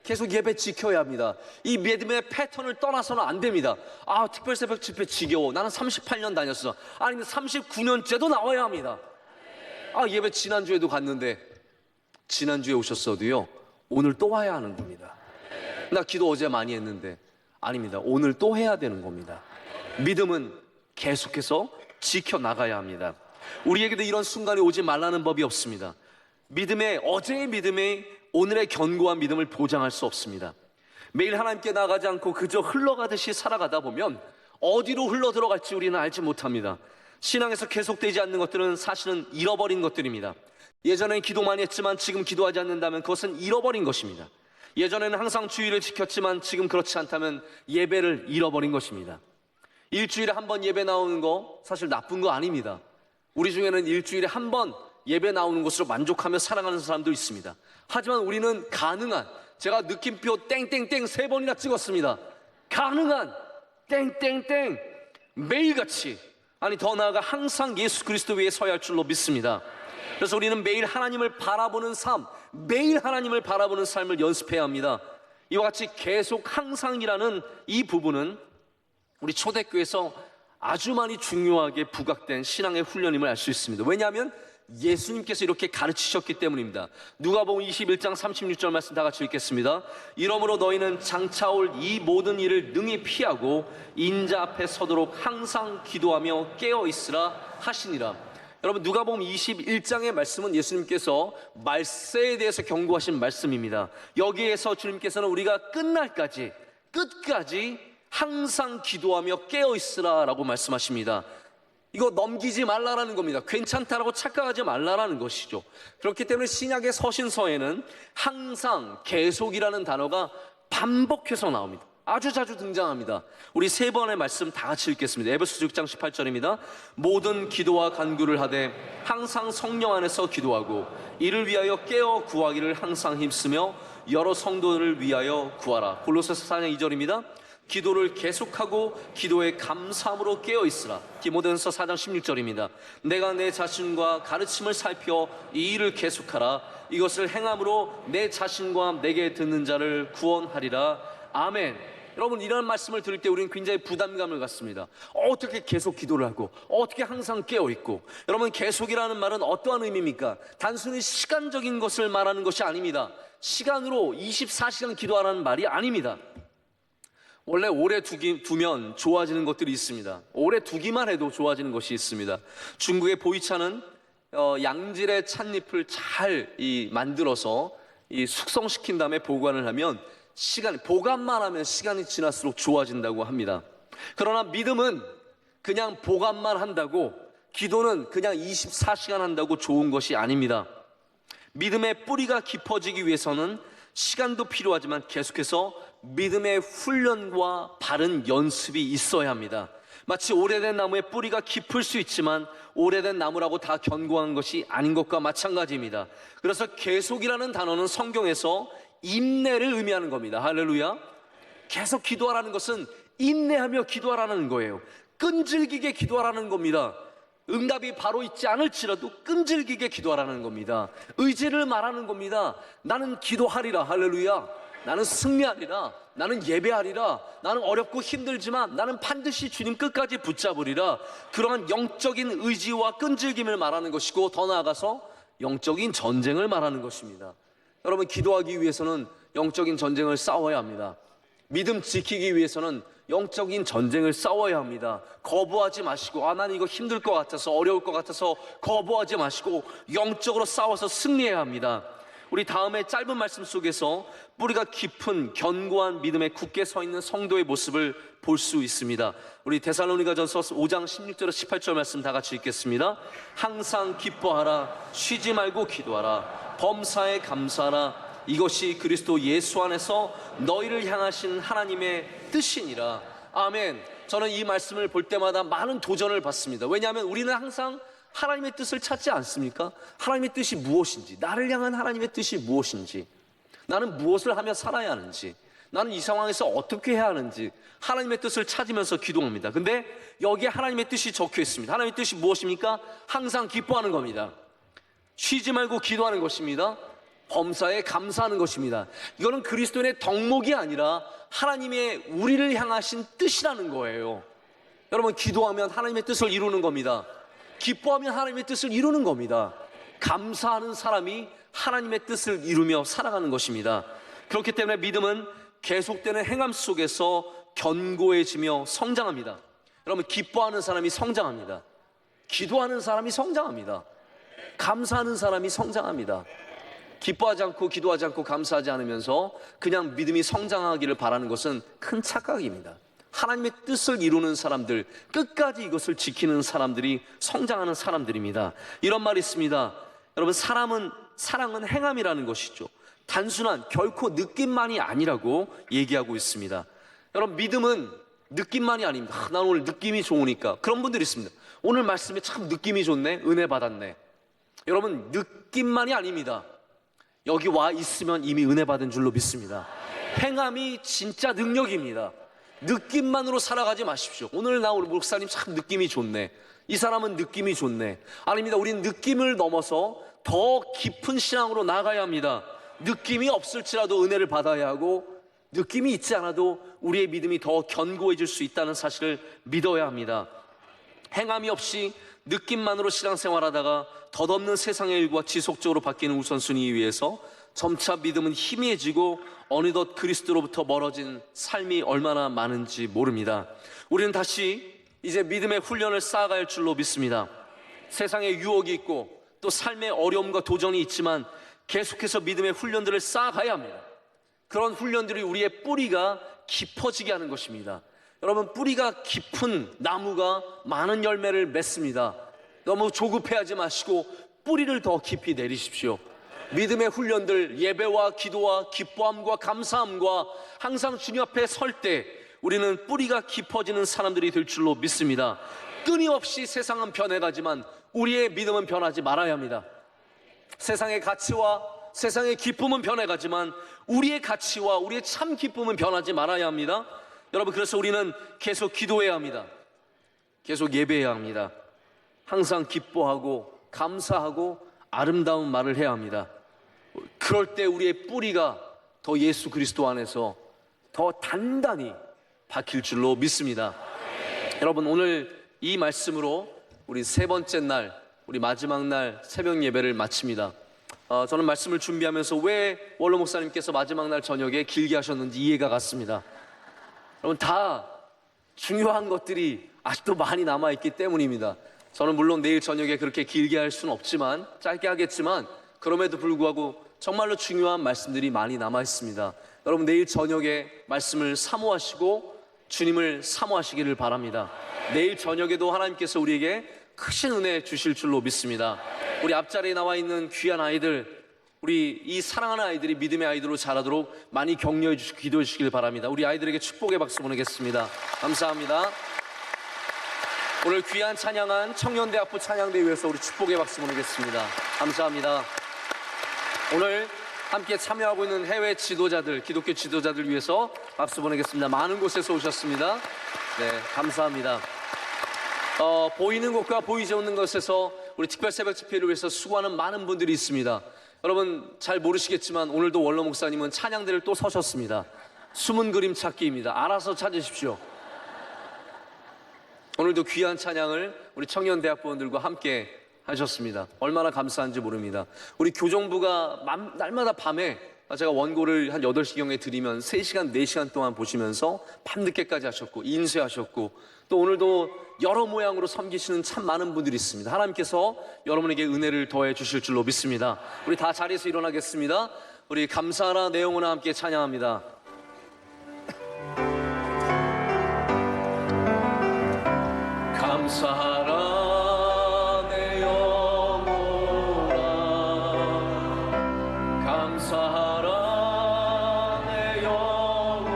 계속 예배 지켜야 합니다. 이 믿음의 패턴을 떠나서는 안 됩니다. 특별 새벽 집회 지겨워. 나는 38년 다녔어. 아니면 39년째도 나와야 합니다. 예배 지난주에도 갔는데 지난주에 오셨어도요, 오늘 또 와야 하는 겁니다. 나 기도 어제 많이 했는데 아닙니다. 오늘 또 해야 되는 겁니다. 믿음은 계속해서 지켜나가야 합니다. 우리에게도 이런 순간이 오지 말라는 법이 없습니다. 어제의 믿음이 오늘의 견고한 믿음을 보장할 수 없습니다. 매일 하나님께 나가지 않고 그저 흘러가듯이 살아가다 보면 어디로 흘러 들어갈지 우리는 알지 못합니다. 신앙에서 계속되지 않는 것들은 사실은 잃어버린 것들입니다. 예전에는 기도 많이 했지만 지금 기도하지 않는다면 그것은 잃어버린 것입니다. 예전에는 항상 주의를 지켰지만 지금 그렇지 않다면 예배를 잃어버린 것입니다. 일주일에 한 번 예배 나오는 거 사실 나쁜 거 아닙니다. 우리 중에는 일주일에 한 번 예배 나오는 것으로 만족하며 살아가는 사람도 있습니다. 하지만 우리는 가능한, 제가 느낌표 땡땡땡 3번이나 찍었습니다. 가능한 땡땡땡 매일같이, 아니 더 나아가 항상 예수 그리스도 위에 서야 할 줄로 믿습니다. 그래서 우리는 매일 하나님을 바라보는 삶, 매일 하나님을 바라보는 삶을 연습해야 합니다. 이와 같이 계속 항상이라는 이 부분은 우리 초대교회에서 아주 많이 중요하게 부각된 신앙의 훈련임을 알 수 있습니다. 왜냐하면 예수님께서 이렇게 가르치셨기 때문입니다. 누가복음 21장 36절 말씀 다 같이 읽겠습니다. 이러므로 너희는 장차올 이 모든 일을 능히 피하고 인자 앞에 서도록 항상 기도하며 깨어 있으라 하시니라. 여러분, 누가복음 21장의 말씀은 예수님께서 말세에 대해서 경고하신 말씀입니다. 여기에서 주님께서는 우리가 끝날까지, 끝까지 항상 기도하며 깨어 있으라 라고 말씀하십니다. 이거 넘기지 말라라는 겁니다. 괜찮다라고 착각하지 말라라는 것이죠. 그렇기 때문에 신약의 서신서에는 항상, 계속이라는 단어가 반복해서 나옵니다. 아주 자주 등장합니다. 우리 3번의 말씀 다 같이 읽겠습니다. 에베소서 6장 18절입니다. 모든 기도와 간구를 하되 항상 성령 안에서 기도하고 이를 위하여 깨어 구하기를 항상 힘쓰며 여러 성도를 위하여 구하라. 골로새서 4장 2절입니다. 기도를 계속하고 기도에 감사함으로 깨어 있으라. 디모데전서 4장 16절입니다. 내가 내 자신과 가르침을 살펴 이 일을 계속하라. 이것을 행함으로 내 자신과 내게 듣는 자를 구원하리라. 아멘. 여러분, 이런 말씀을 들을 때 우리는 굉장히 부담감을 갖습니다. 어떻게 계속 기도를 하고, 어떻게 항상 깨어 있고. 여러분, 계속이라는 말은 어떠한 의미입니까? 단순히 시간적인 것을 말하는 것이 아닙니다. 시간으로 24시간 기도하라는 말이 아닙니다. 원래 오래 두면 좋아지는 것들이 있습니다. 오래 두기만 해도 좋아지는 것이 있습니다. 중국의 보이차는 양질의 찻잎을 잘 만들어서 숙성시킨 다음에 보관을 하면 보관만 하면 시간이 지날수록 좋아진다고 합니다. 그러나 믿음은 그냥 보관만 한다고, 기도는 그냥 24시간 한다고 좋은 것이 아닙니다. 믿음의 뿌리가 깊어지기 위해서는 시간도 필요하지만 계속해서 믿음의 훈련과 바른 연습이 있어야 합니다. 마치 오래된 나무의 뿌리가 깊을 수 있지만 오래된 나무라고 다 견고한 것이 아닌 것과 마찬가지입니다. 그래서 계속이라는 단어는 성경에서 인내를 의미하는 겁니다. 할렐루야. 계속 기도하라는 것은 인내하며 기도하라는 거예요. 끈질기게 기도하라는 겁니다. 응답이 바로 있지 않을지라도 끈질기게 기도하라는 겁니다. 의지를 말하는 겁니다. 나는 기도하리라. 할렐루야. 나는 승리하리라. 나는 예배하리라. 나는 어렵고 힘들지만 나는 반드시 주님 끝까지 붙잡으리라. 그러한 영적인 의지와 끈질김을 말하는 것이고, 더 나아가서 영적인 전쟁을 말하는 것입니다. 여러분, 기도하기 위해서는 영적인 전쟁을 싸워야 합니다. 믿음 지키기 위해서는 영적인 전쟁을 싸워야 합니다. 거부하지 마시고, 난 이거 힘들 것 같아서, 어려울 것 같아서 거부하지 마시고 영적으로 싸워서 승리해야 합니다. 우리 다음에 짧은 말씀 속에서 뿌리가 깊은 견고한 믿음에 굳게 서 있는 성도의 모습을 볼 수 있습니다. 우리 데살로니가전서 5장 16절에서 18절 말씀 다 같이 읽겠습니다. 항상 기뻐하라. 쉬지 말고 기도하라. 범사에 감사하라. 이것이 그리스도 예수 안에서 너희를 향하신 하나님의 뜻이니라. 아멘. 저는 이 말씀을 볼 때마다 많은 도전을 받습니다. 왜냐하면 우리는 항상 하나님의 뜻을 찾지 않습니까? 하나님의 뜻이 무엇인지, 나를 향한 하나님의 뜻이 무엇인지, 나는 무엇을 하며 살아야 하는지, 나는 이 상황에서 어떻게 해야 하는지 하나님의 뜻을 찾으면서 기도합니다. 근데 여기에 하나님의 뜻이 적혀 있습니다. 하나님의 뜻이 무엇입니까? 항상 기뻐하는 겁니다. 쉬지 말고 기도하는 것입니다. 범사에 감사하는 것입니다. 이거는 그리스도인의 덕목이 아니라 하나님의 우리를 향하신 뜻이라는 거예요. 여러분, 기도하면 하나님의 뜻을 이루는 겁니다. 기뻐하면 하나님의 뜻을 이루는 겁니다. 감사하는 사람이 하나님의 뜻을 이루며 살아가는 것입니다. 그렇기 때문에 믿음은 계속되는 행함 속에서 견고해지며 성장합니다. 여러분, 기뻐하는 사람이 성장합니다. 기도하는 사람이 성장합니다. 감사하는 사람이 성장합니다. 기뻐하지 않고 기도하지 않고 감사하지 않으면서 그냥 믿음이 성장하기를 바라는 것은 큰 착각입니다. 하나님의 뜻을 이루는 사람들, 끝까지 이것을 지키는 사람들이 성장하는 사람들입니다. 이런 말이 있습니다. 여러분, 사랑은 행함이라는 것이죠. 단순한 결코 느낌만이 아니라고 얘기하고 있습니다. 여러분, 믿음은 느낌만이 아닙니다. 난 오늘 느낌이 좋으니까. 그런 분들이 있습니다. 오늘 말씀에 참 느낌이 좋네, 은혜 받았네. 여러분, 느낌만이 아닙니다. 여기 와 있으면 이미 은혜 받은 줄로 믿습니다. 행함이 진짜 능력입니다. 느낌만으로 살아가지 마십시오. 오늘 나 우리 목사님 참 느낌이 좋네, 이 사람은 느낌이 좋네. 아닙니다. 우린 느낌을 넘어서 더 깊은 신앙으로 나가야 합니다. 느낌이 없을지라도 은혜를 받아야 하고, 느낌이 있지 않아도 우리의 믿음이 더 견고해질 수 있다는 사실을 믿어야 합니다. 행함이 없이 느낌만으로 신앙생활하다가 덧없는 세상의 일과 지속적으로 바뀌는 우선순위에 의해서 점차 믿음은 희미해지고 어느덧 그리스도로부터 멀어진 삶이 얼마나 많은지 모릅니다. 우리는 다시 이제 믿음의 훈련을 쌓아가야 할 줄로 믿습니다. 세상에 유혹이 있고 또 삶의 어려움과 도전이 있지만 계속해서 믿음의 훈련들을 쌓아가야 합니다. 그런 훈련들이 우리의 뿌리가 깊어지게 하는 것입니다. 여러분, 뿌리가 깊은 나무가 많은 열매를 맺습니다. 너무 조급해하지 마시고 뿌리를 더 깊이 내리십시오. 믿음의 훈련들, 예배와 기도와 기뻐함과 감사함과 항상 주님 앞에 설 때 우리는 뿌리가 깊어지는 사람들이 될 줄로 믿습니다. 끊임없이 세상은 변해가지만 우리의 믿음은 변하지 말아야 합니다. 세상의 가치와 세상의 기쁨은 변해가지만 우리의 가치와 우리의 참 기쁨은 변하지 말아야 합니다. 여러분, 그래서 우리는 계속 기도해야 합니다. 계속 예배해야 합니다. 항상 기뻐하고 감사하고 아름다운 말을 해야 합니다. 그럴 때 우리의 뿌리가 더 예수 그리스도 안에서 더 단단히 박힐 줄로 믿습니다. 여러분, 오늘 이 말씀으로 우리 세 번째 날, 우리 마지막 날 새벽 예배를 마칩니다. 저는 말씀을 준비하면서 왜 원로 목사님께서 마지막 날 저녁에 길게 하셨는지 이해가 갔습니다. 여러분, 다 중요한 것들이 아직도 많이 남아있기 때문입니다. 저는 물론 내일 저녁에 그렇게 길게 할 수는 없지만, 짧게 하겠지만, 그럼에도 불구하고 정말로 중요한 말씀들이 많이 남아있습니다. 여러분, 내일 저녁에 말씀을 사모하시고 주님을 사모하시기를 바랍니다. 내일 저녁에도 하나님께서 우리에게 크신 은혜 주실 줄로 믿습니다. 우리 앞자리에 나와 있는 귀한 아이들, 우리 이 사랑하는 아이들이 믿음의 아이들로 자라도록 많이 격려해 주시고 기도해 주시길 바랍니다. 우리 아이들에게 축복의 박수 보내겠습니다. 감사합니다. 오늘 귀한 찬양한 청년대학부 찬양대회 위해서 우리 축복의 박수 보내겠습니다. 감사합니다. 오늘 함께 참여하고 있는 해외 지도자들, 기독교 지도자들 위해서 박수 보내겠습니다. 많은 곳에서 오셨습니다. 네, 감사합니다. 보이는 곳과 보이지 않는 곳에서 우리 특별 새벽 집회를 위해서 수고하는 많은 분들이 있습니다. 여러분, 잘 모르시겠지만 오늘도 원로 목사님은 찬양대를 또 서셨습니다. 숨은 그림 찾기입니다. 알아서 찾으십시오. 오늘도 귀한 찬양을 우리 청년대학부원들과 함께 하셨습니다. 얼마나 감사한지 모릅니다. 우리 교정부가 날마다 밤에 제가 원고를 한 8시경에 드리면 3시간, 4시간 동안 보시면서 밤늦게까지 하셨고 인쇄하셨고, 또 오늘도 여러 모양으로 섬기시는 참 많은 분들이 있습니다. 하나님께서 여러분에게 은혜를 더해 주실 줄로 믿습니다. 우리 다 자리에서 일어나겠습니다. 우리 감사하라 내 영혼아 함께 찬양합니다. 감사하라 내 영혼아, 감사하라 내 영혼아,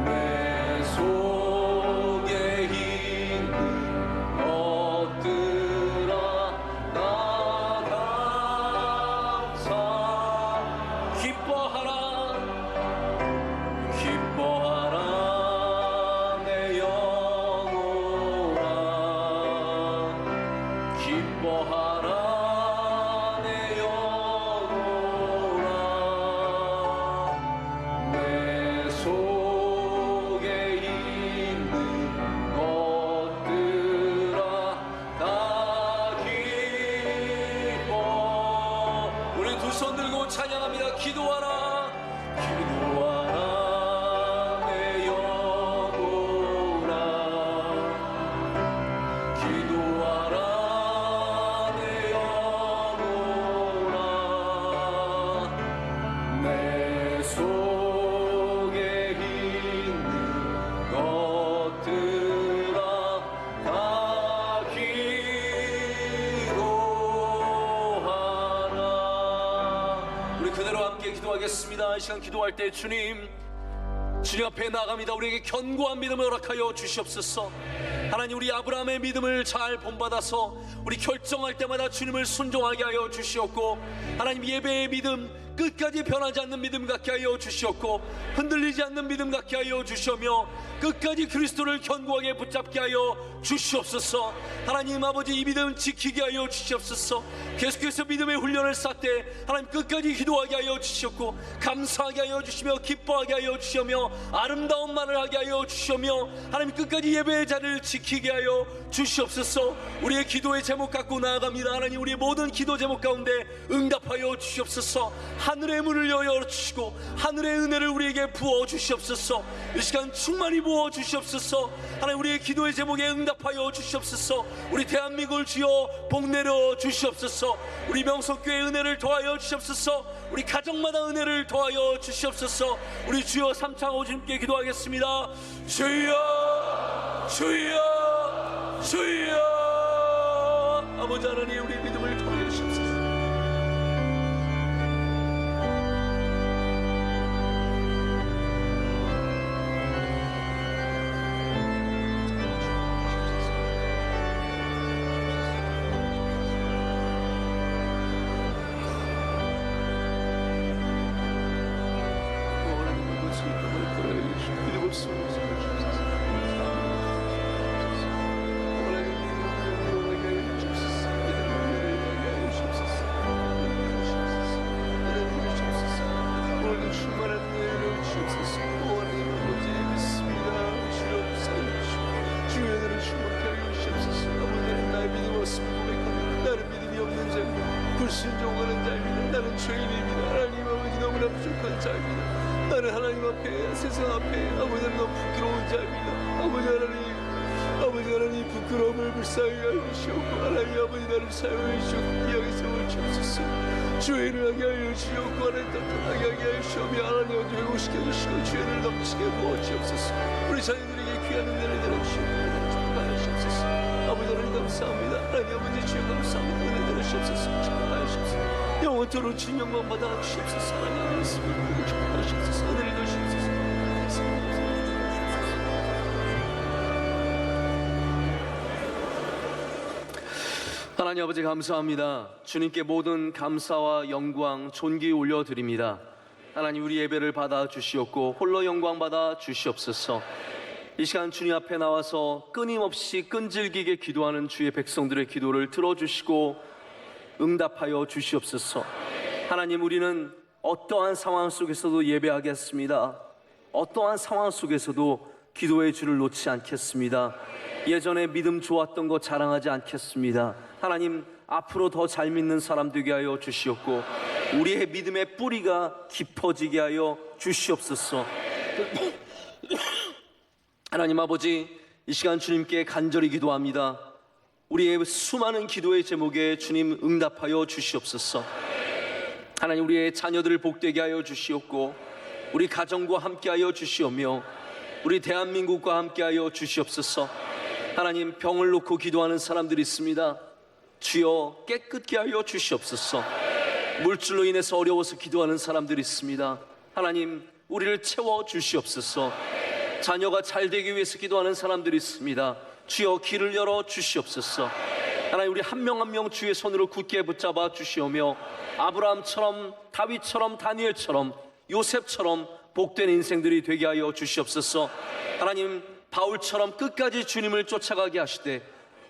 내 속에 있는 것들아 나 감사. 기뻐하라 기뻐하라 내 영혼아, 기뻐하라 내 영혼아, 내 속에 있는 것들아 다 기뻐. 우리 두 손 들고 찬양합니다. 기도하라 기도하라 내 영혼아, 기도하라 내 영혼아, 내 속에 있는 것들아 다 기도하라. 우리 그대로 함께 기도하겠습니다. 이 시간 기도할 때 주님, 주님 앞에 나아갑니다. 우리에게 견고한 믿음을 허락하여 주시옵소서. 하나님, 우리 아브라함의 믿음을 잘 본받아서 우리 결정할 때마다 주님을 순종하게 하여 주시옵고, 하나님 예배의 믿음, 끝까지 변하지 않는 믿음 갖게 하여 주시옵고, 흔들리지 않는 믿음 갖게 하여 주시오며, 끝까지 그리스도를 견고하게 붙잡게 하여 주시옵소서. 하나님 아버지, 이 믿음 지키게 하여 주시옵소서. 계속해서 믿음의 훈련을 쌓되 하나님 끝까지 기도하게 하여 주시옵고, 감사하게 하여 주시며, 기뻐하게 하여 주시며, 아름다운 말을 하게 하여 주시며, 하나님 끝까지 예배의 자리를 지키게 하여 주시옵소서. 우리의 기도의 제목 갖고 나아갑니다. 하나님, 우리의 모든 기도 제목 가운데 응답하여 주시옵소서. 하늘의 문을 열어주시고 하늘의 은혜를 우리에게 부어 주시옵소서. 이 시간 충만히 부어 주시옵소서. 하나님, 우리의 기도의 제목에 응답하여 주시옵소서. 우리 대한민국을 주여 복내려 주시옵소서. 우리 명석교회 은혜를 더하여 주시옵소서. 우리 가정마다 은혜를 더하여 주시옵소서. 우리 주여 삼창 주님께 기도하겠습니다. 주여, 주여, 주여. 아버지 하나님, 우리 믿음을 더하여 주시옵소서. 불순종하는 자입니다. 나는 죄인입니다. 하나님 아버지, 너무나 부족한 자입니다. 나는 하나님 앞에, 세상 앞에 아버지 너무 부끄러운 자입니다. 아버지 하나님 부끄러움을 불쌍히 여기시옵고, 하나님 아버지 나를 사용해 주시고 귀하게 세워 주옵소서. 주인을 하게 하여 주시옵고, 하나님 떳떳하게 하게 하여 주시오며, 하나님 아버지 회복시켜 주시고 주인을 넘치게 부어 주옵소서. 우리 자녀들에게 귀한 은혜를 내려주시옵고 축복하여 주옵소서. 아버지 하나님 감사합니다. 하나님 아버지 주여 감사합니다. 은혜 내려주시옵소서. 축복하여 주옵소서. 영원토록 주님 영광 받아 주시옵소서. 하나님 아버지 축복하여 주옵소서. 은혜를 주시옵소서. 하나님 아버지 감사합니다. 주님께 모든 감사와 영광, 존귀 올려드립니다. 하나님, 우리 예배를 받아 주시옵고 홀로 영광 받아 주시옵소서. 이 시간 주님 앞에 나와서 끊임없이 끈질기게 기도하는 주의 백성들의 기도를 들어주시고 응답하여 주시옵소서. 하나님, 우리는 어떠한 상황 속에서도 예배하겠습니다. 어떠한 상황 속에서도 기도의 줄을 놓지 않겠습니다. 예전에 믿음 좋았던 거 자랑하지 않겠습니다. 하나님, 앞으로 더 잘 믿는 사람 되게 하여 주시옵고 우리의 믿음의 뿌리가 깊어지게 하여 주시옵소서. 하나님 아버지, 이 시간 주님께 간절히 기도합니다. 우리의 수많은 기도의 제목에 주님 응답하여 주시옵소서. 하나님, 우리의 자녀들을 복되게 하여 주시옵고 우리 가정과 함께하여 주시오며 우리 대한민국과 함께하여 주시옵소서. 하나님, 병을 놓고 기도하는 사람들이 있습니다. 주여 깨끗게 하여 주시옵소서. 물질로 인해서 어려워서 기도하는 사람들이 있습니다. 하나님, 우리를 채워 주시옵소서. 자녀가 잘 되기 위해서 기도하는 사람들이 있습니다. 주여 길을 열어 주시옵소서. 하나님, 우리 한 명 한 명 주의 손으로 굳게 붙잡아 주시오며 아브라함처럼, 다윗처럼, 다니엘처럼, 요셉처럼 복된 인생들이 되게 하여 주시옵소서. 하나님, 바울처럼 끝까지 주님을 쫓아가게 하시되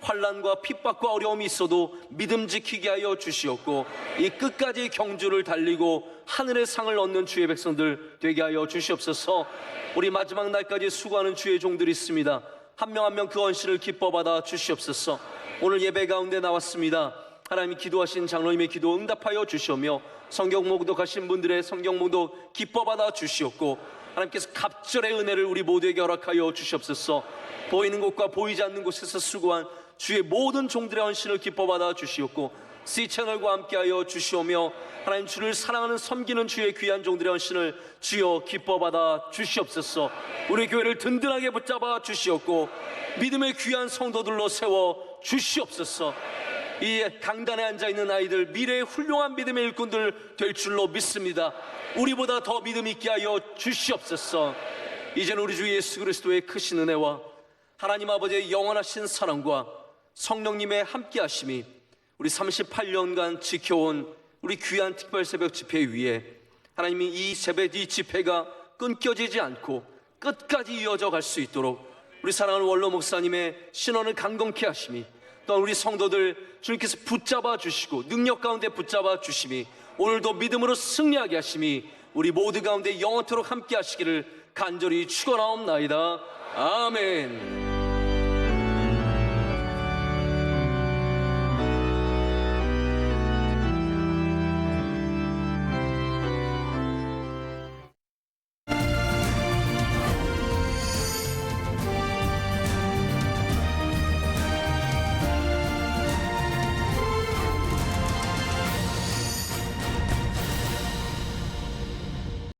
환난과 핍박과 어려움이 있어도 믿음 지키게 하여 주시옵고 이 끝까지 경주를 달리고 하늘의 상을 얻는 주의 백성들 되게 하여 주시옵소서. 우리 마지막 날까지 수고하는 주의 종들이 있습니다. 한 명 한 명 그恩신을 기뻐 받아 주시옵소서. 오늘 예배 가운데 나왔습니다. 하나님이 기도하신 장로님의 기도 응답하여 주시오며 성경 목독하신 분들의 성경 목독 기뻐 받아 주시옵고 하나님께서 갑절의 은혜를 우리 모두에게 허락하여 주시옵소서. 보이는 곳과 보이지 않는 곳에서 수고한 주의 모든 종들의 헌신을 기뻐 받아 주시옵고 C채널과 함께하여 주시오며 하나님, 주를 사랑하는 섬기는 주의 귀한 종들의 헌신을 주여 기뻐 받아 주시옵소서. 우리 교회를 든든하게 붙잡아 주시옵고 믿음의 귀한 성도들로 세워 주시옵소서. 이 강단에 앉아있는 아이들 미래의 훌륭한 믿음의 일꾼들 될 줄로 믿습니다. 우리보다 더 믿음 있게 하여 주시옵소서. 이제는 우리 주 예수 그리스도의 크신 은혜와 하나님 아버지의 영원하신 사랑과 성령님의 함께하심이 우리 38년간 지켜온 우리 귀한 특별 새벽 집회 위에 하나님이 이 집회가 끊겨지지 않고 끝까지 이어져 갈 수 있도록 우리 사랑하는 원로 목사님의 신원을 강건케 하심이, 또한 우리 성도들 주님께서 붙잡아 주시고 능력 가운데 붙잡아 주심이, 오늘도 믿음으로 승리하게 하심이 우리 모두 가운데 영원토록 함께 하시기를 간절히 축원하옵나이다. 아멘.